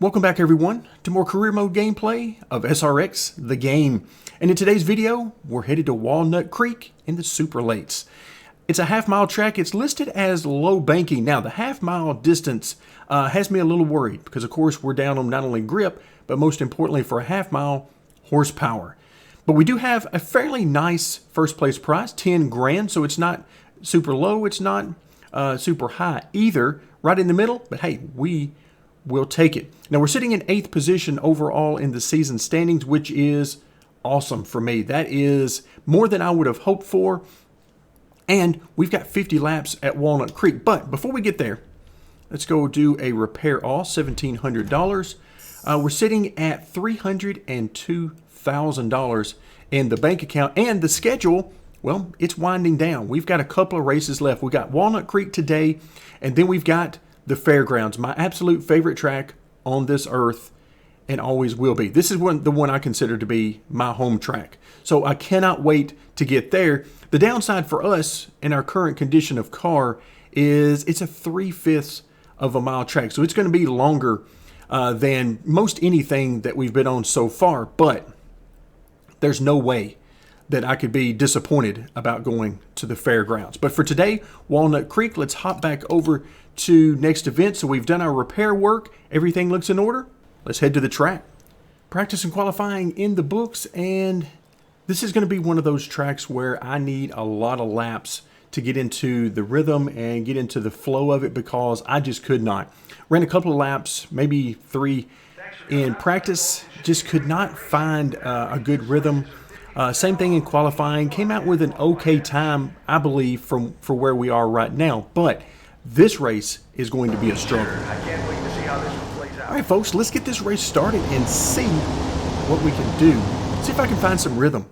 Welcome back everyone to more career mode gameplay of SRX, the game. And in today's video, we're headed to Walnut Creek in the super lates. It's a half-mile track. It's listed as low banking. Now, the half-mile distance has me a little worried because, of course, we're down on not only grip, but most importantly for a half-mile, horsepower. But we do have a fairly nice first-place prize, 10 grand, so it's not super low. It's not super high either. Right in the middle, but hey, we'll take it. Now, we're sitting in 8th position overall in the season standings, which is awesome for me. That is more than I would have hoped for. And we've got 50 laps at Walnut Creek. But before we get there, let's go do a repair all, $1,700. We're sitting at $302,000 in the bank account. And the schedule, well, it's winding down. We've got a couple of races left. We got Walnut Creek today, and then we've got the fairgrounds, my absolute favorite track on this earth and always will be. This is the one I consider to be my home track. So I cannot wait to get there. The downside for us in our current condition of car is it's a 3/5 of a mile track. So it's going to be longer than most anything that we've been on so far. But there's no way that I could be disappointed about going to the fairgrounds. But for today, Walnut Creek, let's hop back over to next event. So we've done our repair work. Everything looks in order. Let's head to the track. Practice and qualifying in the books, and this is going to be one of those tracks where I need a lot of laps to get into the rhythm and get into the flow of it because I just could not. Ran a couple of laps, maybe 3 in practice, just could not find a good rhythm. Same thing in qualifying. Came out with an okay time, I believe, for where we are right now. But this race is going to be a struggle. I can't wait to see how this one plays out. All right, folks, let's get this race started and see what we can do. See if I can find some rhythm.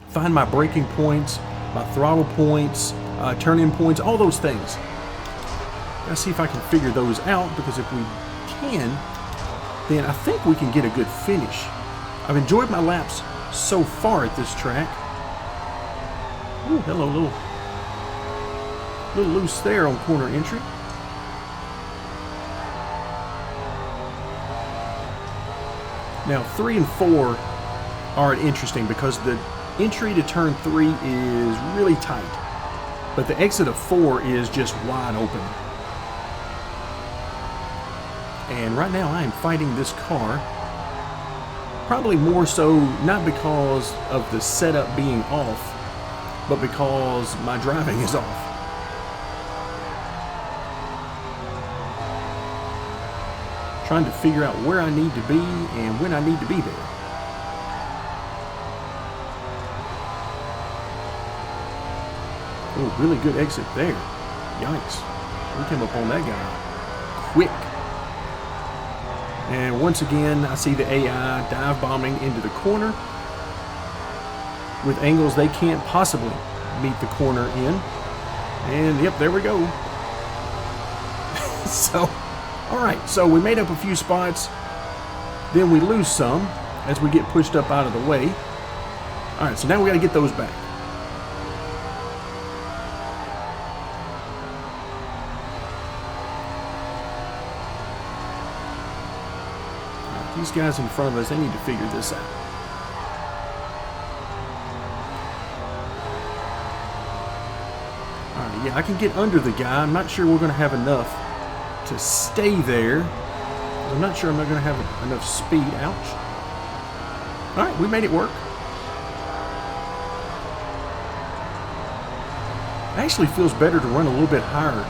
Find my braking points, my throttle points, turn-in points, all those things. Let's see if I can figure those out, because if we can, then I think we can get a good finish. I've enjoyed my laps so far at this track. Ooh, hello, little loose there on corner entry. Now 3 and 4 are interesting because the entry to turn 3 is really tight, but the exit of 4 is just wide open. And right now I am fighting this car, probably more so not because of the setup being off, but because my driving is off. Trying to figure out where I need to be and when I need to be there. Oh, really good exit there. Yikes. We came up on that guy quick. And once again, I see the AI dive bombing into the corner with angles they can't possibly meet the corner in. And yep, there we go. All right, so we made up a few spots, then we lose some as we get pushed up out of the way. All right, so now we got to get those back. All right, these guys in front of us, they need to figure this out. All right, yeah, I can get under the guy. I'm not sure we're going to have enough to stay there. I'm not sure I'm not going to have enough speed. Ouch. All right, we made it work. It actually feels better to run a little bit higher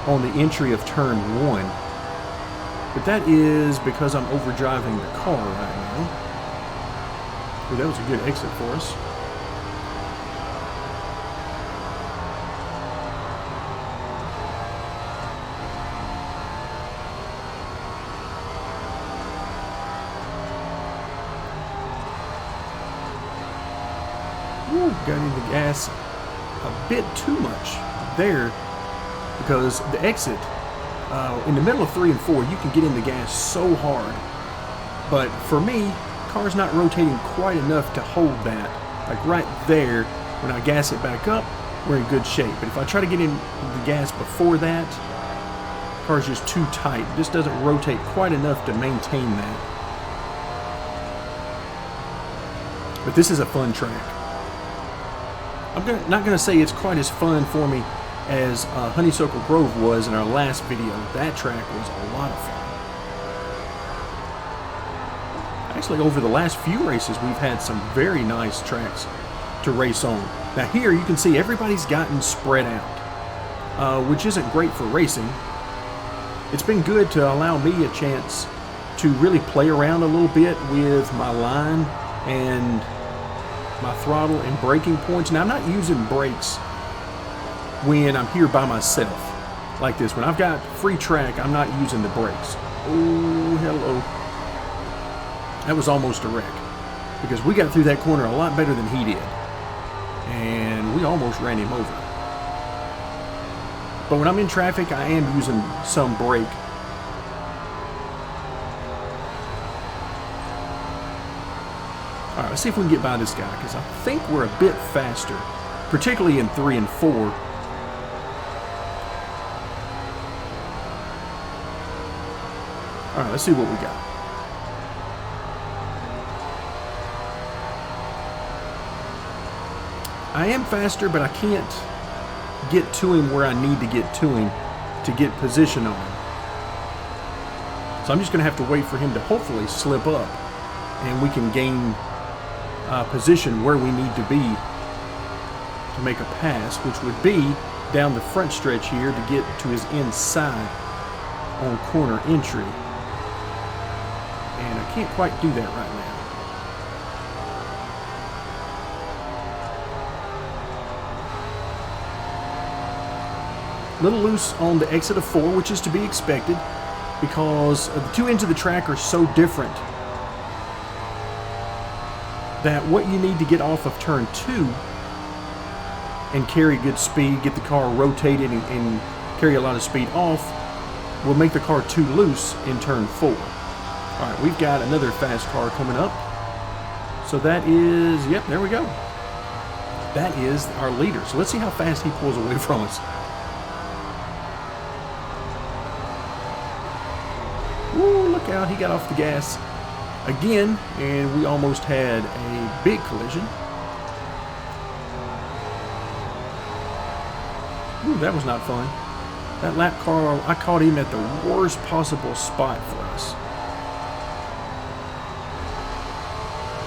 on the entry of turn 1. But that is because I'm overdriving the car right now. Ooh, that was a good exit for us. Ooh, got in the gas a bit too much there because the exit in the middle of 3 and 4, you can get in the gas so hard. But for me, car's not rotating quite enough to hold that. Like right there, when I gas it back up, we're in good shape. But if I try to get in the gas before that, car's just too tight. It just doesn't rotate quite enough to maintain that. But this is a fun track. I'm not going to say it's quite as fun for me as Honeysuckle Grove was in our last video. That track was a lot of fun. Actually, over the last few races, we've had some very nice tracks to race on. Now here, you can see everybody's gotten spread out, which isn't great for racing. It's been good to allow me a chance to really play around a little bit with my line and my throttle and braking points. Now, I'm not using brakes when I'm here by myself like this. When I've got free track, I'm not using the brakes. Oh, hello. That was almost a wreck because we got through that corner a lot better than he did. And we almost ran him over. But when I'm in traffic, I am using some brake. All right, let's see if we can get by this guy, because I think we're a bit faster, particularly in 3 and 4. All right, let's see what we got. I am faster, but I can't get to him where I need to get to him to get position on him. So I'm just going to have to wait for him to hopefully slip up, and we can gain position where we need to be to make a pass, which would be down the front stretch here to get to his inside on corner entry. And I can't quite do that right now. A little loose on the exit of 4, which is to be expected because the two ends of the track are so different that what you need to get off of turn 2 and carry good speed, get the car rotated and carry a lot of speed off, will make the car too loose in turn 4. All right, we've got another fast car coming up. So that is, yep, there we go. That is our leader. So let's see how fast he pulls away from us. Woo, look out, he got off the gas again, and we almost had a big collision. Ooh, that was not fun. That lap car, I caught him at the worst possible spot for us.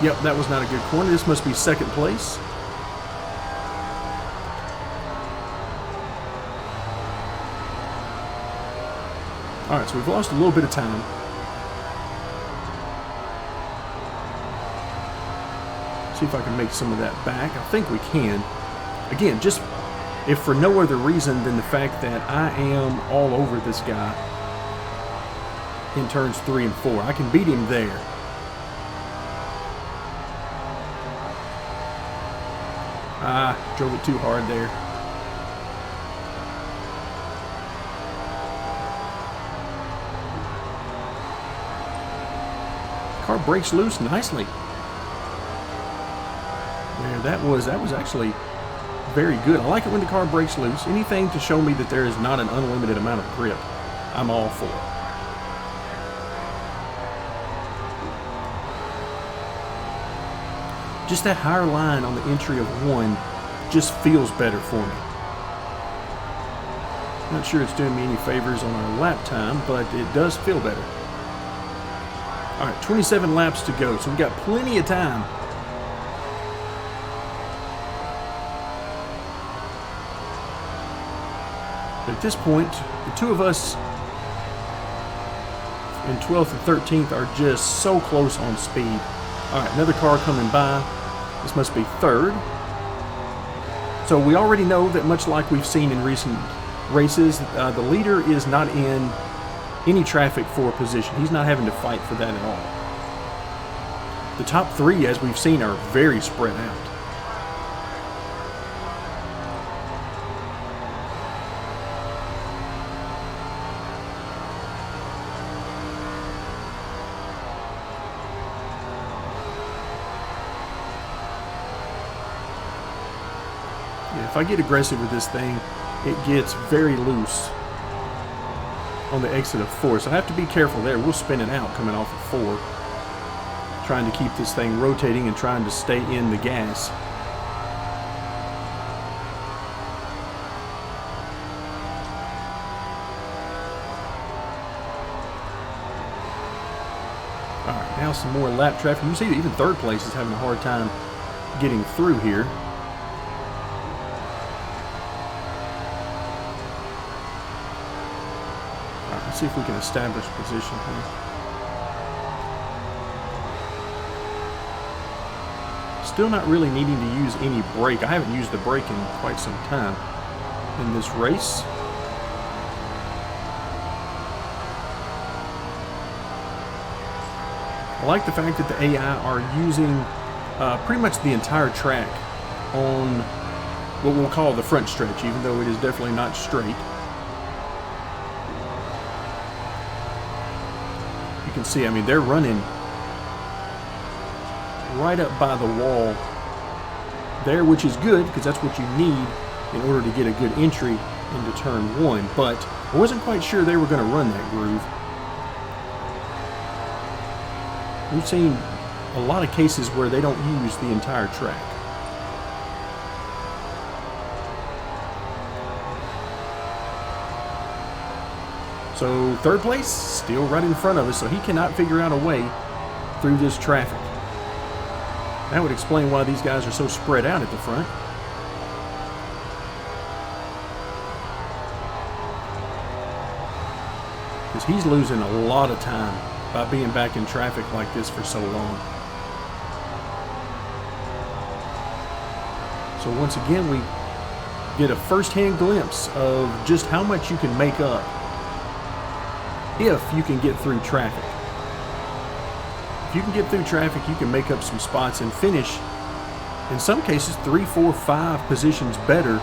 Yep, that was not a good corner. This must be second place. All right, so we've lost a little bit of time. See if I can make some of that back. I think we can. Again, just if for no other reason than the fact that I am all over this guy in turns 3 and 4. I can beat him there. Drove it too hard there. Car breaks loose nicely. There, that was actually very good. I like it when the car breaks loose. Anything to show me that there is not an unlimited amount of grip, I'm all for. Just that higher line on the entry of 1 just feels better for me. Not sure it's doing me any favors on our lap time, but it does feel better. All right, 27 laps to go, so we've got plenty of time. But at this point, the two of us in 12th and 13th are just so close on speed. All right, another car coming by. This must be 3rd. So we already know that, much like we've seen in recent races, the leader is not in any traffic for position. He's not having to fight for that at all. The top 3, as we've seen, are very spread out. Yeah, if I get aggressive with this thing, it gets very loose on the exit of 4. So I have to be careful there. We'll spin it out coming off of 4. Trying to keep this thing rotating and trying to stay in the gas. Alright, now some more lap traffic. You see that even third place is having a hard time getting through here. Alright, let's see if we can establish position here. Still not really needing to use any brake. I haven't used the brake in quite some time in this race. I like the fact that the AI are using pretty much the entire track on what we'll call the front stretch, even though it is definitely not straight. You can see, I mean, they're running right up by the wall there, which is good because that's what you need in order to get a good entry into turn 1. But I wasn't quite sure they were going to run that groove. We've seen a lot of cases where they don't use the entire track. So third place, still right in front of us, so he cannot figure out a way through this traffic. That would explain why these guys are so spread out at the front. Because he's losing a lot of time by being back in traffic like this for so long. So once again, we get a first-hand glimpse of just how much you can make up if you can get through traffic. If you can get through traffic, you can make up some spots and finish, in some cases, 3, 4, 5 positions better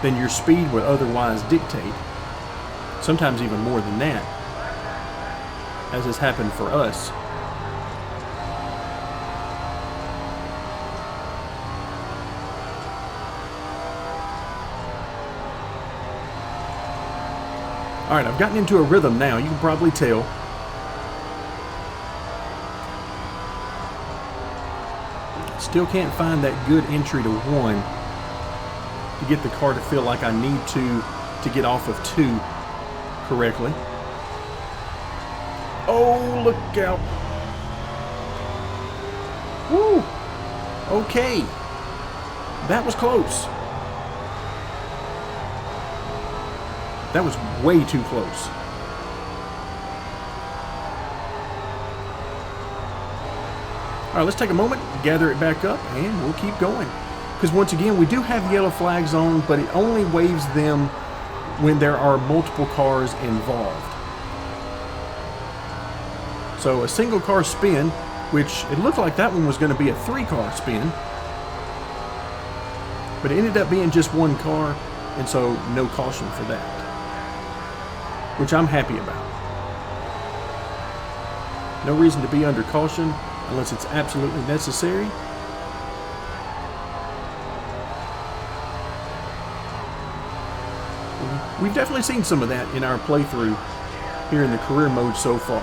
than your speed would otherwise dictate. Sometimes even more than that, as has happened for us. Alright, I've gotten into a rhythm now, you can probably tell. Still can't find that good entry to 1 to get the car to feel like I need to get off of 2 correctly. Oh, look out. Woo! Okay. That was close. That was way too close. All right, let's take a moment, gather it back up, and we'll keep going. Because once again, we do have yellow flags on, but it only waves them when there are multiple cars involved. So a single car spin, which it looked like that one was going to be a 3-car spin, but it ended up being just 1 car, and so no caution for that, which I'm happy about. No reason to be under caution unless it's absolutely necessary. We've definitely seen some of that in our playthrough here in the career mode so far.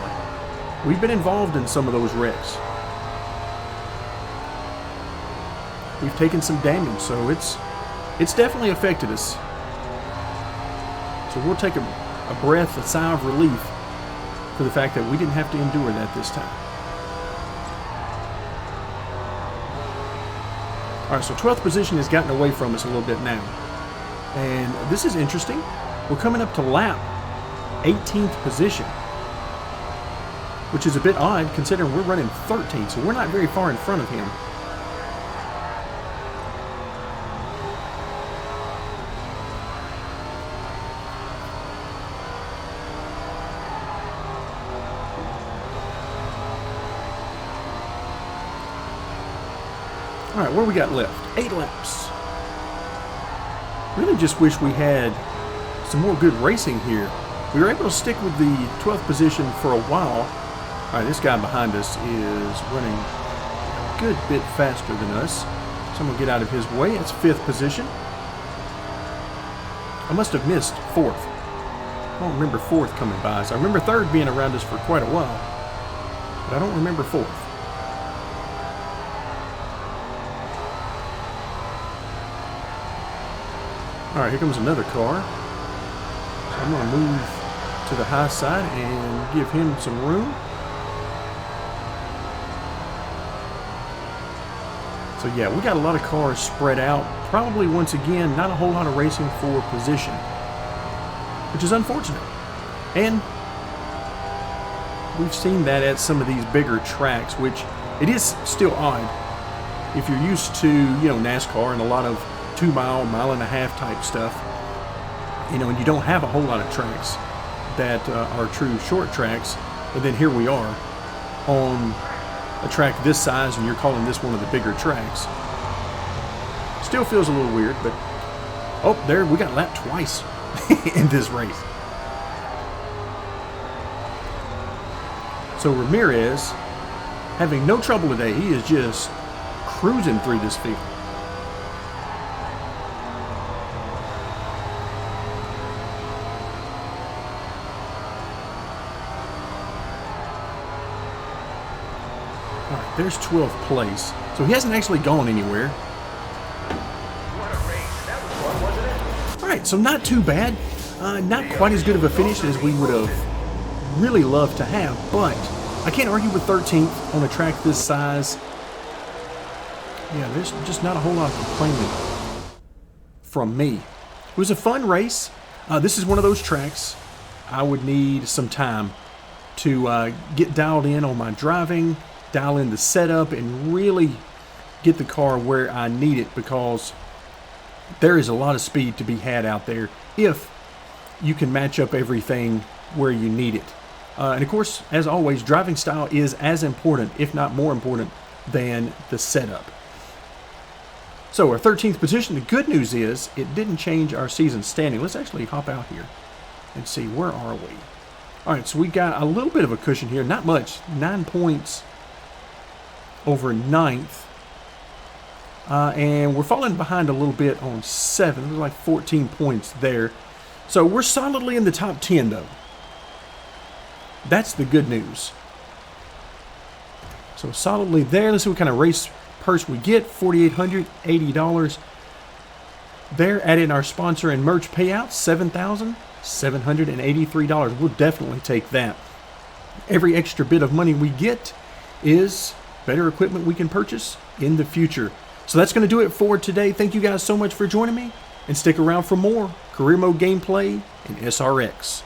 We've been involved in some of those wrecks. We've taken some damage, so it's definitely affected us. So we'll take a breath, a sigh of relief for the fact that we didn't have to endure that this time. Alright, so 12th position has gotten away from us a little bit now. And this is interesting. We're coming up to lap 18th position, which is a bit odd considering we're running 13th, so we're not very far in front of him. Alright, what do we got left? 8 laps. Really just wish we had some more good racing here. We were able to stick with the 12th position for a while. Alright, this guy behind us is running a good bit faster than us. So I'm going to get out of his way. It's 5th position. I must have missed 4th. don't remember fourth coming by. So I remember third being around us for quite a while, but I don't remember fourth. All right, here comes another car. So I'm going to move to the high side and give him some room. So yeah, we got a lot of cars spread out. Probably, once again, not a whole lot of racing for position, which is unfortunate. And we've seen that at some of these bigger tracks, which it is still odd. If you're used to, NASCAR and a lot of 2 mile, mile and a half type stuff, and you don't have a whole lot of tracks that are true short tracks, but then here we are on a track this size and you're calling this one of the bigger tracks. Still feels a little weird, but oh, there, we got lapped twice in this race. So Ramirez having no trouble today. He is just cruising through this field. All right, there's 12th place. So he hasn't actually gone anywhere. What a race. That was fun, wasn't it? All right, so not too bad. Not quite as good of a finish as we would have really loved to have, but I can't argue with 13th on a track this size. Yeah, there's just not a whole lot of complaining from me. It was a fun race. This is one of those tracks I would need some time to get dialed in on my driving, dial in the setup, and really get the car where I need it, because there is a lot of speed to be had out there if you can match up everything where you need it. And of course, as always, driving style is as important, if not more important, than the setup. So our 13th position, the good news is it didn't change our season standing. Let's actually hop out here and see, where are we? All right, so we got a little bit of a cushion here, not much, 9 points over 9th. And we're falling behind a little bit on 7th. There's like 14 points there. So we're solidly in the top 10, though. That's the good news. So solidly there. Let's see what kind of race purse we get. $4,880. There, add in our sponsor and merch payout, $7,783. We'll definitely take that. Every extra bit of money we get is better equipment we can purchase in the future. So that's going to do it for today. Thank you guys so much for joining me, and stick around for more career mode gameplay in SRX.